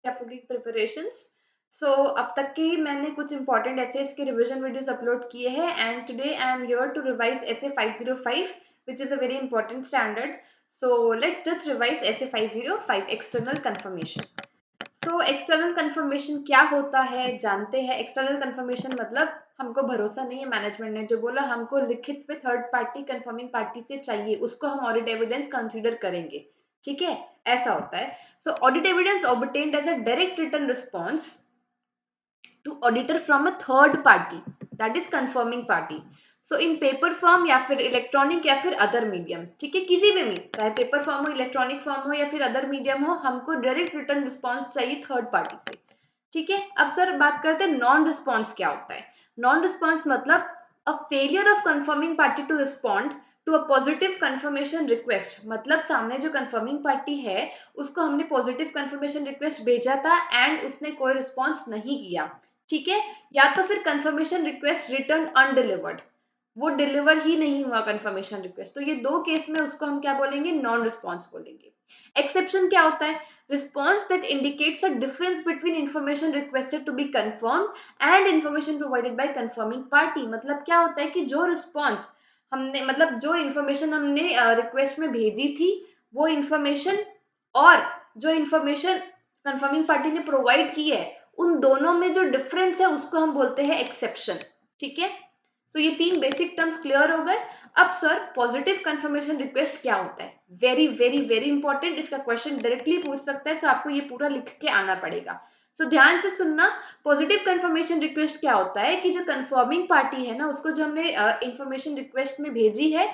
आपकी प्रिपरेशंस। अब तक की मैंने कुछ इंपॉर्टेंट एसेस के रिवीजन वीडियोस अपलोड किए हैं and today I am here to revise SA 505 which is a very important standard. So let's just revise SA 505 external confirmation. External confirmation क्या होता है जानते हैं। एक्सटर्नल कंफर्मेशन मतलब हमको भरोसा नहीं है, मैनेजमेंट ने जो बोला हमको लिखित पे थर्ड पार्टी कंफर्मिंग पार्टी से चाहिए, उसको हम ऑडिट एविडेंस कंसीडर करेंगे। ठीक है, ऐसा होता है। Audit evidence obtained as a direct written response to auditor from a third party, that is confirming party. In paper form या फिर इलेक्ट्रॉनिक या फिर अदर मीडियम, ठीक है, किसी भी चाहे पेपर फॉर्म हो, इलेक्ट्रॉनिक फॉर्म हो या फिर अदर मीडियम हो, हमको डायरेक्ट रिटर्न रिस्पॉन्स चाहिए थर्ड पार्टी से। ठीक है, अब सर बात करते हैं नॉन रिस्पॉन्स क्या होता है। नॉन रिस्पॉन्स मतलब a failure of confirming party to respond to a positive confirmation request. मतलब सामने जो कंफर्मिंग पार्टी है उसको हमने पॉजिटिव कंफर्मेशन रिक्वेस्ट भेजा था एंड उसने कोई रिस्पॉन्स नहीं किया। ठीक है, या तो फिर कंफर्मेशन रिक्वेस्ट रिटर्न अनडिलीवर्ड, वो डिलीवर ही नहीं हुआ कंफर्मेशन रिक्वेस्ट, तो ये दो केस में उसको हम क्या बोलेंगे, नॉन रिस्पॉन्स बोलेंगे। एक्सेप्शन क्या होता है, response that indicates a difference between information requested to be confirm and information provided by confirming party. मतलब क्या होता है कि जो रिस्पॉन्स हमने, मतलब जो इंफॉर्मेशन हमने रिक्वेस्ट में भेजी थी वो इंफॉर्मेशन और जो इंफॉर्मेशन कंफर्मिंग पार्टी ने प्रोवाइड की है उन दोनों में जो डिफरेंस है उसको हम बोलते हैं एक्सेप्शन। ठीक है, ये तीन बेसिक टर्म्स क्लियर हो गए। अब सर पॉजिटिव कंफर्मेशन रिक्वेस्ट क्या होता है, वेरी वेरी वेरी इंपॉर्टेंट, इसका क्वेश्चन डायरेक्टली पूछ सकता है, आपको ये पूरा लिख के आना पड़ेगा। ध्यान से सुनना। पॉजिटिव कंफर्मेशन रिक्वेस्ट क्या होता है कि जो कंफर्मिंग पार्टी है ना, उसको जो हमने इंफॉर्मेशन रिक्वेस्ट में भेजी है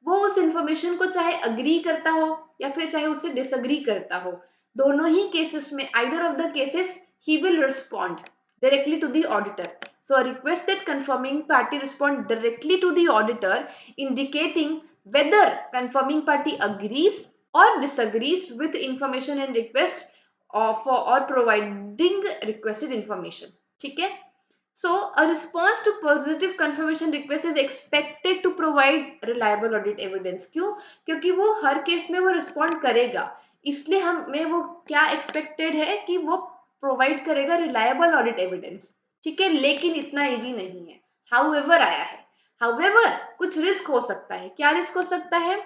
वो उस इंफॉर्मेशन को चाहे अग्री करता हो या फिर चाहे उससे डिसअग्री करता हो, दोनों ही केसेस में either of the cases he will respond directly to the auditor. A request that confirming party respond directly to the auditor indicating whether confirming party agrees or disagrees with information and request or providing requested information. ठीक है, a response to positive confirmation request is expected to provide reliable audit evidence. क्यों? क्योंकि वो हर case में वो respond करेगा, इसलिए हमें वो क्या एक्सपेक्टेड है कि वो प्रोवाइड करेगा रिलायबल ऑडिट एविडेंस। ठीक है, लेकिन इतना इजी नहीं है, हाउएवर आया है। हाउएवर कुछ रिस्क हो सकता है। क्या रिस्क हो सकता है?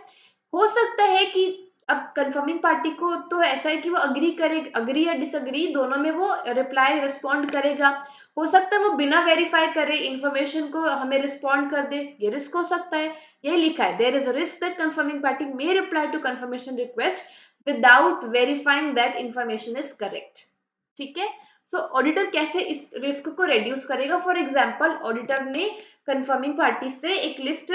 हो सकता है कि अब कंफर्मिंग पार्टी को तो ऐसा है कि वो अग्री करे, अग्री या डिसअग्री दोनों में वो रिप्लाई रिस्पॉन्ड करेगा। हो सकता है वो बिना वेरीफाई करे इंफॉर्मेशन को हमें रिस्पॉन्ड कर दे, ये रिस्क हो सकता है। ये लिखा है, there is a risk that confirming party may reply to confirmation request without verifying that information is correct. ठीक है, ऑडिटर कैसे इस रिस्क को रिड्यूस करेगा? फॉर एग्जाम्पल ऑडिटर ने कंफर्मिंग पार्टी से एक लिस्ट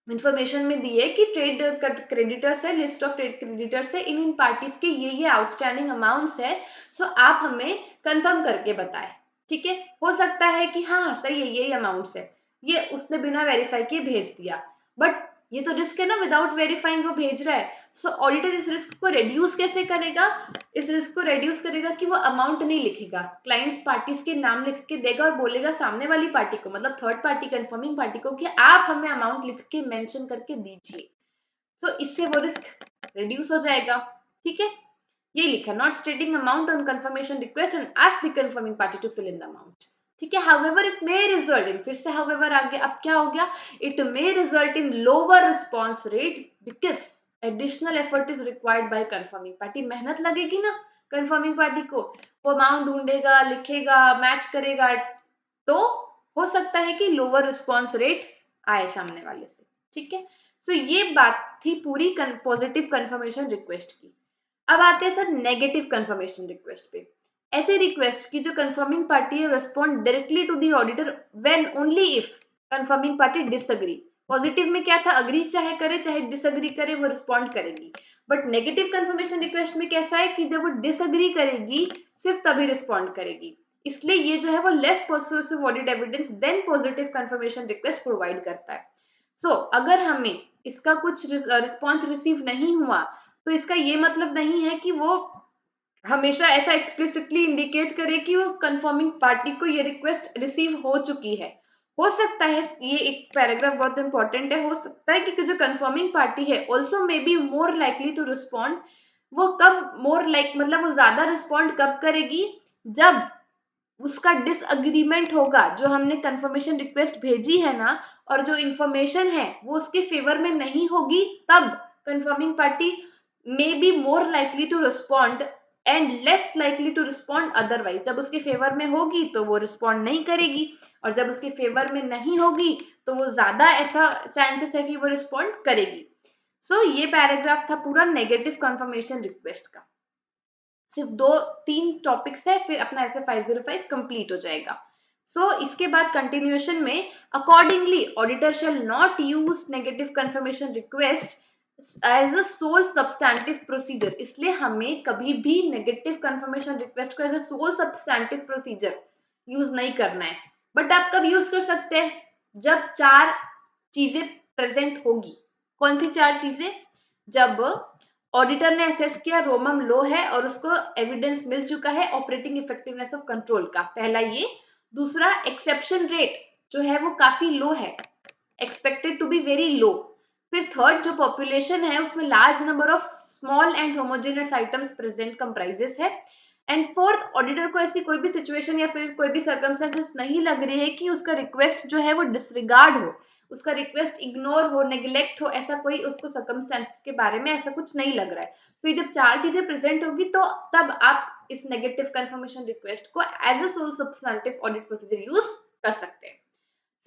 इंफॉर्मेशन में दी है कि ट्रेड क्रेडिटर्स है, लिस्ट ऑफ ट्रेड क्रेडिटर्स है, इन पार्टीज के ये आउटस्टैंडिंग अमाउंट्स है, आप हमें कंफर्म करके बताएं। ठीक है, हो सकता है कि हाँ सही है यही अमाउंट्स है, ये उसने बिना वेरीफाई किए भेज दिया, बट ये तो रिस्क है ना, विदाउट वेरीफाइंग वो भेज रहा है। ऑडिटर इस रिस्क को रिड्यूस कैसे करेगा? इस रिस्क को रिड्यूस करेगा कि वो अमाउंट नहीं लिखेगा, क्लाइंट्स पार्टीज के नाम लिख के देगा और बोलेगा सामने वाली पार्टी को, मतलब थर्ड पार्टी कंफर्मिंग पार्टी को, कि आप हमें अमाउंट लिख के मेंशन करके दीजिए। इससे वो रिस्क रिड्यूस हो जाएगा। ठीक है, ये लिखा, not stating amount on confirmation request and ask the confirming party to fill in the amount. ठीक है, however it may result in, फिर से हाउएवर आ गया, अब क्या हो गया, it may result in lower response rate because additional effort is required by confirming party. मेहनत लगेगी ना कंफर्मिंग पार्टी को, वो अमाउंट ढूंढेगा, लिखेगा, मैच करेगा, तो हो सकता है कि लोअर रिस्पॉन्स रेट आए सामने वाले से। ठीक है, ये बात थी पूरी पॉजिटिव कंफर्मेशन रिक्वेस्ट की। अब आते हैं सर नेगेटिव कंफर्मेशन रिक्वेस्ट पे। ऐसे रिक्वेस्ट की जो कंफर्मिंग पार्टी है respond directly to the auditor when only if confirming party disagree. Positive में क्या था, अग्री चाहे करे चाहे डिसएग्री करे वो रिस्पॉन्ड करेगी, बट नेगेटिव कंफर्मेशन रिक्वेस्ट में कैसा है कि जब वो डिसएग्री करेगी सिर्फ तभी रिस्पॉन्ड करेगी, इसलिए ये जो है वो less persuasive audit evidence than positive confirmation request provide करता है। अगर हमें इसका कुछ रिस्पॉन्स रिसीव नहीं हुआ तो इसका ये मतलब नहीं है कि वो हमेशा ऐसा एक्सप्लिसिटली इंडिकेट करे कि वो कंफर्मिंग पार्टी को ये रिक्वेस्ट रिसीव हो चुकी है। हो सकता है, ये एक पैराग्राफ बहुत इंपॉर्टेंट है, हो सकता है कि जो कंफर्मिंग पार्टी है also may be more likely to respond वो कब मोर लाइक मतलब वो ज्यादा रिस्पॉन्ड कब करेगी, जब उसका डिसएग्रीमेंट होगा, जो हमने कंफर्मेशन रिक्वेस्ट भेजी है ना और जो इंफॉर्मेशन है वो उसके फेवर में नहीं होगी, तब confirming party may be more likely to respond and less likely to respond otherwise. जब उसके फेवर में होगी तो वो रिस्पॉन्ड नहीं करेगी, और जब उसके फेवर में नहीं होगी तो वो ज्यादा ऐसा चांसेस है कि वो रिस्पॉन्ड करेगी। सो ये पैराग्राफ था पूरा नेगेटिव कंफर्मेशन रिक्वेस्ट का। सिर्फ 2-3 टॉपिक्स है, फिर अपना ऐसे 505 कंप्लीट हो जाएगा। इसके बाद कंटिन्यूएशन में accordingly auditor shall not use negative confirmation request as a sole substantive procedure. इसलिए हमें कभी भी नेगेटिव कंफर्मेशन रिक्वेस्ट को as a sole substantive procedure use नहीं करना है। बट आप कब यूज कर सकते हैं, जब 4 चीजें प्रेजेंट होगी। कौन सी 4 चीजें? जब ऑडिटर ने असेस किया रोमम लो है और उसको एविडेंस मिल चुका है ऑपरेटिंग इफेक्टिवनेस ऑफ कंट्रोल का, पहला ये। दूसरा, एक्सेप्शन रेट जो है वो काफी लो है, expected to be very low. फिर थर्ड, जो पॉपुलेशन है उसमें large number of small and homogeneous items present comprises है। एंड फोर्थ, ऑडिटर को ऐसी कोई भी सिचुएशन या फिर कोई भी सर्कमस्टेंसेस नहीं लग रही है कि उसका रिक्वेस्ट जो है वो डिसरिगार्ड हो, उसका रिक्वेस्ट इग्नोर हो, नेग्लेक्ट हो, ऐसा कोई उसको सर्कमस्टेंसेस के बारे में ऐसा कुछ नहीं लग रहा है। तो ये जब 4 चीजें प्रेजेंट होगी तो तब आप इस नेगेटिव कंफर्मेशन रिक्वेस्ट को as a sole substantive audit procedure use कर सकते हैं।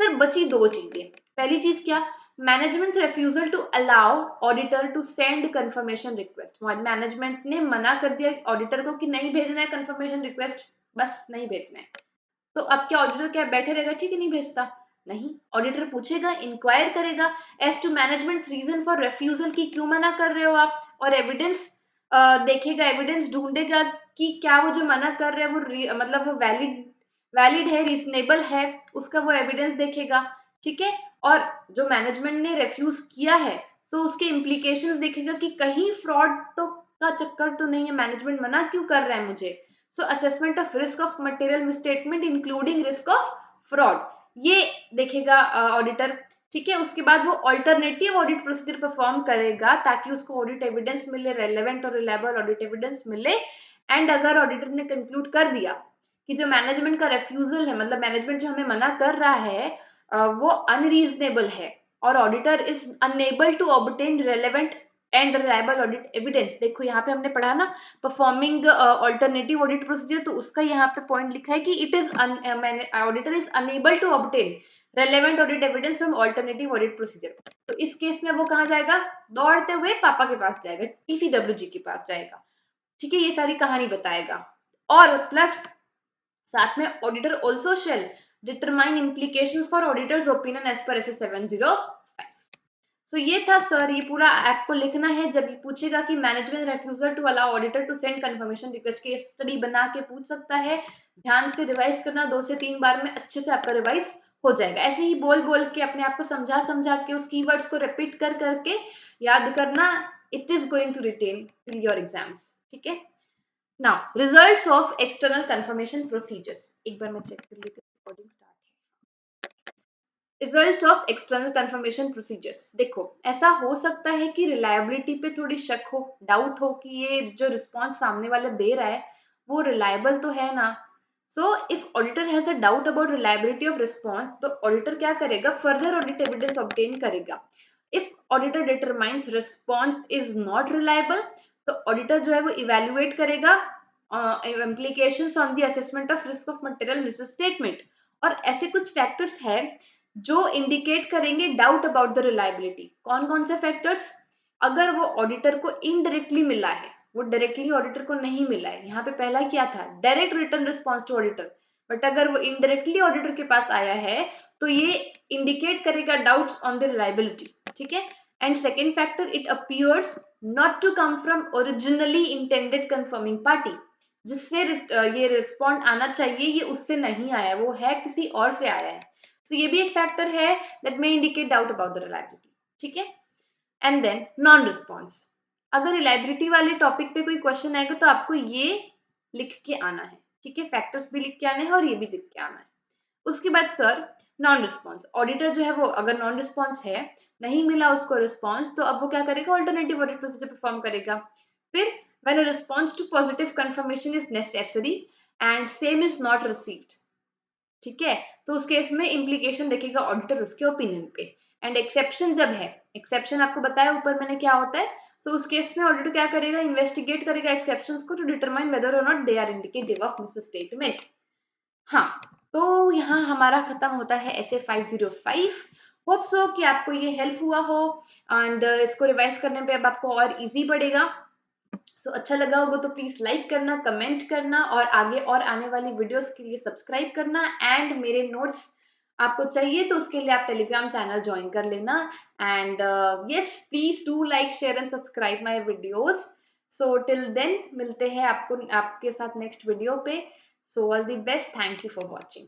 सर बची 2 चीजें। पहली चीज क्या? Management refusal to allow auditor to send confirmation request. Management ने मना कर दिया ऑडिटर को कि नहीं भेजना है कंफर्मेशन रिक्वेस्ट, बस नहीं भेजना है। तो अब क्या ऑडिटर क्या बैठे रहेगा ठीक है नहीं भेजता? नहीं, ऑडिटर पूछेगा, इंक्वायर करेगा as to management reason for refusal, की क्यों मना कर रहे हो आप, और एविडेंस देखेगा, एविडेंस ढूंढेगा कि क्या वो जो मना कर रहे हैं वो मतलब वो वैलिड है, रीजनेबल है, उसका वो एविडेंस देखेगा। ठीक है, और जो मैनेजमेंट ने रेफ्यूज किया है तो उसके इम्प्लीकेशंस देखेगा कि कहीं फ्रॉड तो का चक्कर तो नहीं है, मैनेजमेंट मना क्यों कर रहा है मुझे। सो assessment of risk of material misstatement including risk of fraud, ये देखेगा ऑडिटर। ठीक है, उसके बाद वो ऑल्टरनेटिव ऑडिट प्रोसीजर परफॉर्म करेगा ताकि उसको ऑडिट एविडेंस मिले, रेलेवेंट और रिलायबल ऑडिट एविडेंस मिले। एंड अगर ऑडिटर ने कंक्लूड कर दिया कि जो मैनेजमेंट का रेफ्यूजल है, मतलब मैनेजमेंट जो हमें मना कर रहा है वो अनरीजनेबल है और auditor is unable to obtain relevant and reliable audit evidence. देखो यहाँ पे हमने पढ़ा ना परफॉर्मिंग ऑल्टरनेटिव ऑडिट प्रोसीजर, तो उसका यहाँ पे पॉइंट लिखा है कि it is auditor is unable to obtain relevant audit evidence from alternative audit procedure. तो इस केस में वो कहाँ जाएगा? दौड़ते हुए पापा के पास जाएगा, टीसीडब्ल्यूजी के पास जाएगा। ठीक है, ये सारी कहानी बताएगा। और प्लस साथ में auditor also shall determine implications for auditor's opinion as per S 705। So ये था सर, ये पूरा आपको लिखना है। जब ये पूछेगा कि management refusal to allow auditor to send confirmation request, case study बना के पूछ सकता है। ध्यान से रिवाइज करना, 2 से 3 बार में अच्छे से आपका रिवाइज हो जाएगा। ऐसे ही बोल बोल के अपने आप को समझा समझा के उस कीवर्ड्स को रिपीट कर करके याद करना। It is going to retain till your exams. ठीक है, now results of external confirmation procedures. एक बार मैं चेक कर लेती हूँ, रिकॉर्डिंग स्टार्ट है। Result of external confirmation procedures. देखो, ऐसा हो सकता है कि रिलायबिलिटी पे थोड़ी शक हो, डाउट हो कि ये जो रिस्पॉन्स सामने वाला दे रहा है वो रिलायबल तो है ना। So if auditor has a doubt about reliability of response, तो ऑडिटर क्या करेगा? फर्दर ऑडिट एविडेंस ऑब्टेन करेगा। If auditor determines response is not reliable, तो ऑडिटर जो है वो इवेल्युएट करेगा implications on the assessment of risk of material misstatement. और ऐसे कुछ फैक्टर्स है जो इंडिकेट करेंगे डाउट अबाउट द रिलायबिलिटी। कौन कौन से फैक्टर्स? अगर वो ऑडिटर को इनडायरेक्टली मिला है, वो डायरेक्टली ऑडिटर को नहीं मिला है। यहाँ पे पहला क्या था? Direct return response to auditor. But अगर वो इनडायरेक्टली ऑडिटर के पास आया है तो ये इंडिकेट करेगा डाउट्स ऑन द रिलायबिलिटी। ठीक है, and second factor, it appears not to come from originally intended confirming party. जिससे ये रिस्पॉन्ड आना चाहिए ये उससे नहीं आया, वो है किसी और से आया है। तो ये भी एक फैक्टर है that may indicate doubt about the reliability. ठीक है, एंड देन नॉन रिस्पॉन्स। अगर रिलायबिलिटी वाले टॉपिक पे कोई क्वेश्चन आएगा तो आपको ये लिख के आना है। ठीक है, फैक्टर्स भी लिख के आने हैं और ये भी लिख के आना है। उसके बाद सर नॉन रिस्पॉन्स, ऑडिटर जो है वो अगर नॉन रिस्पॉन्स है, नहीं मिला उसको रिस्पॉन्स, तो अब वो क्या करेगा? ऑल्टरनेटिव ऑडिट प्रोसीजर परफॉर्म करेगा। फिर when a response to positive confirmation is necessary and same is not received. ठीक है, तो उस केस में इम्प्लीकेशन देखेगा ऑडिटर उसके ओपिनियन पे। एंड एक्सेप्शन जब है, एक्सेप्शन आपको बताया ऊपर मैंने क्या होता है, तो उस केस में ऑडिटर क्या करेगा, इन्वेस्टिगेट करेगा एक्सेप्शंस को to determine whether or not they are indicative of misstatement. हाँ, तो यहाँ हमारा खत्म होता है ऐसे 505। होप सो कि आपको ये हेल्प हुआ हो एंड इसको रिवाइज करने पे अब आपको और इजी पड़ेगा। सो अच्छा लगा होगा तो प्लीज लाइक करना, कमेंट करना और आगे और आने वाली वीडियोस के लिए सब्सक्राइब करना। एंड मेरे नोट्स आपको चाहिए तो उसके लिए आप टेलीग्राम चैनल ज्वाइन कर लेना। And yes, please do like, share and subscribe my videos. So till then मिलते हैं आपको आपके साथ नेक्स्ट वीडियो पे। So all the best, thank you for watching.